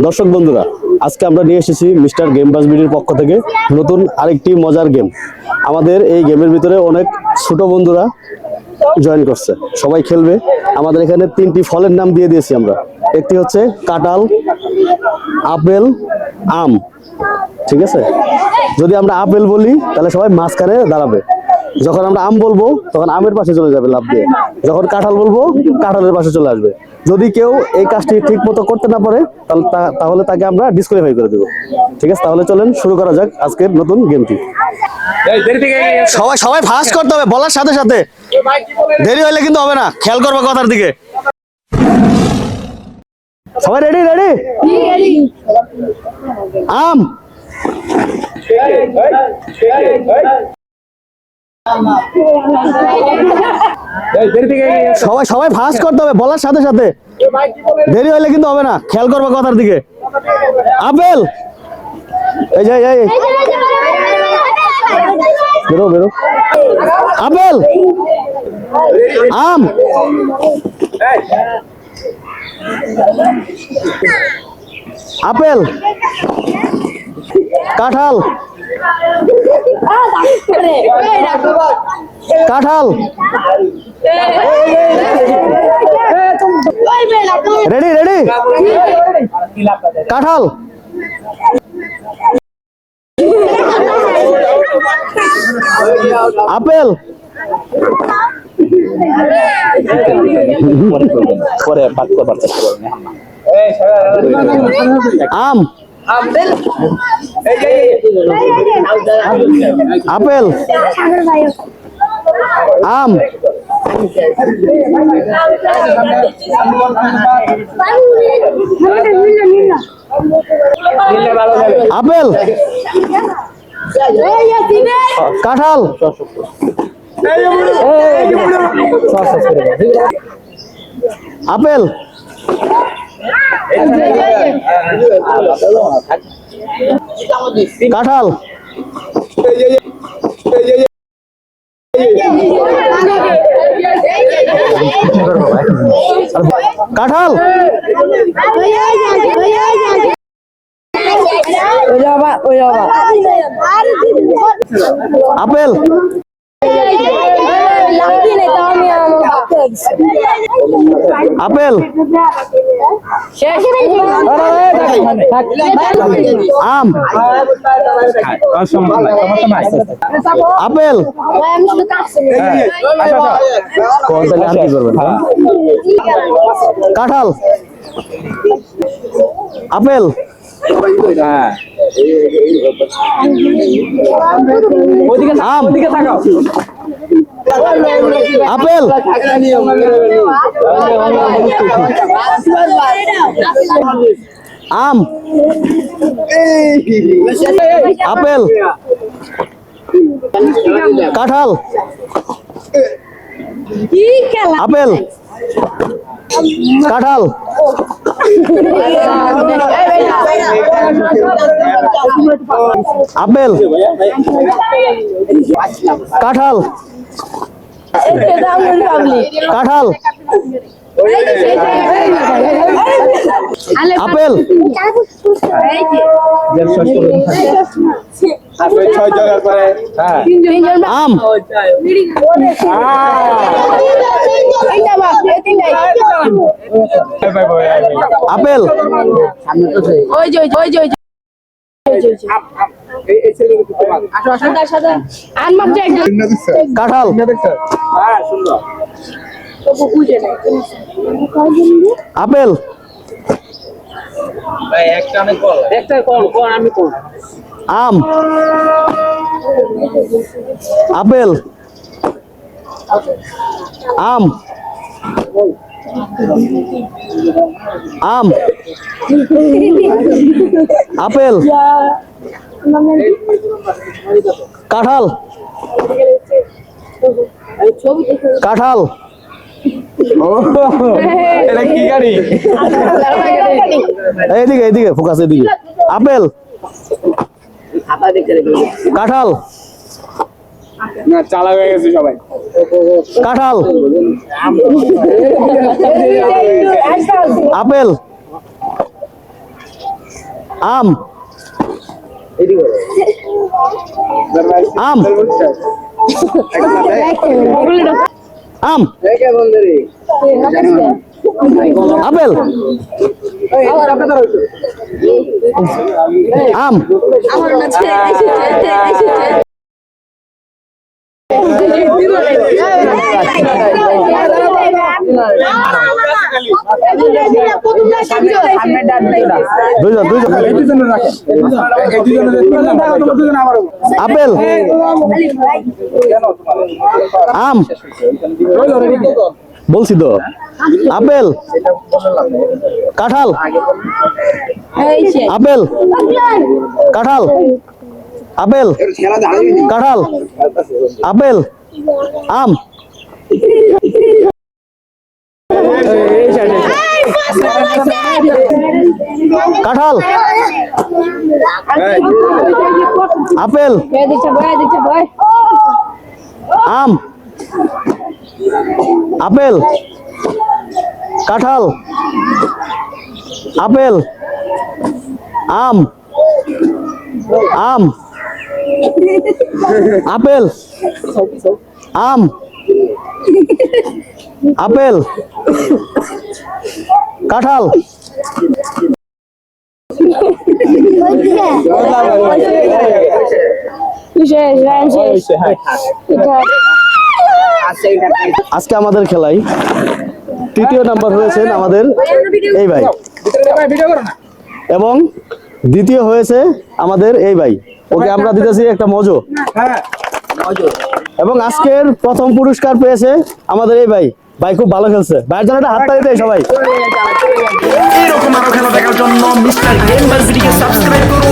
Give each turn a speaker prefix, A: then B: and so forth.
A: দর্শক বন্ধুরা, আজকে আমরা নিয়ে এসেছি মিস্টার গেম বাজ বিডির পক্ষ থেকে নতুন আরেকটি মজার গেম। আমাদের এই গেমের ভিতরে অনেক ছোট বন্ধুরা জয়েন করছে, সবাই খেলবে। আমাদের এখানে তিনটি ফলের নাম দিয়ে দিয়েছি আমরা। একটি হচ্ছে কাঁঠাল, আপেল, আম। ঠিক আছে, যদি আমরা আপেল বলি তাহলে সবাই মাঝখানে দাঁড়াবে। যখন আমরা আম বলবো তখন আমের পাশে চলে যাবে লাফ দিয়ে। যখন কাঁঠাল বলবো কাঁঠালের পাশে চলে আসবে। যদি কেউ এই কাজটি ঠিক মতো করতে না পারে তাহলে তাকে আমরা ডিসকোয়ালিফাই করে দেবো। ঠিক আছে, তাহলে চলেন শুরু করা যাক আজকের নতুন গেমটি। সবাই সবাই ফাস্ট করতে হবে, বলার সাথে সাথে। দেরি হইলে কিন্তু হবে না, খেয়াল করবে কথার দিকে। সবাই রেডি? রেডি? আম। সবাই সবাই ফাস্ট করতে হবে, বলার সাথে সাথে। দেরি হইলে কিন্তু হবে না, খেয়াল করবে কথার দিকে। আপেল। এই যে বেরো বেরো। আপেল, আম, আপেল, কাঁঠাল, কাঁঠাল। রেডি? রেডি? কাঁঠাল, আপেল, আম, আপেল, আম, আপেল, কাঁঠাল, আপেল, কাঁঠাল, কাঁঠাল, আপেল, আপেল, আম, আপেল, কাঁঠাল, আপেল, আম, আপেল, আম, আপেল, কাঁঠাল, আপেল, কাঁঠাল, আপেল, কাঁঠাল, কাঁঠাল, আপেল, আম, আপেল, কাঁঠাল, আপেল, আম, আপেল, আম, আম, আপেল, কাঁঠাল, কাঁঠাল, এটা কি গাড়ি? এইদিকে এইদিকে ফোকাস, এদিকে। আপেল, কাঁঠাল, না চালা হয়ে গেছে সবাই। কাঁঠাল, আপেল, আম আম আম আপেল আম আপেল আম বলছি তো আপেল কাঁঠাল আপেল কাঁঠাল আপেল কাঁঠাল আপেল আম কাঁঠাল আপেল আম আপেল কাঁঠাল আপেল আম আম আপেল আম আপেল কাঁঠাল আজকে আমাদের খেলায় তৃতীয় নাম্বার হয়েছেন আমাদের এই ভাই এবং দ্বিতীয় হয়েছে আমাদের এই ভাই। ওকে আমরা দিতেছি একটা মজো। এবং আজকের প্রথম পুরস্কার পেয়েছে আমাদের এই ভাই। ভাই খুব ভালো খেলছে। ভাইয়ের জন্য একটা হাততালি দেয় সবাই।
B: এরকম আরো খেলা দেখার জন্য মিস্টার গেম বাস ভিডিওকে সাবস্ক্রাইব করুন।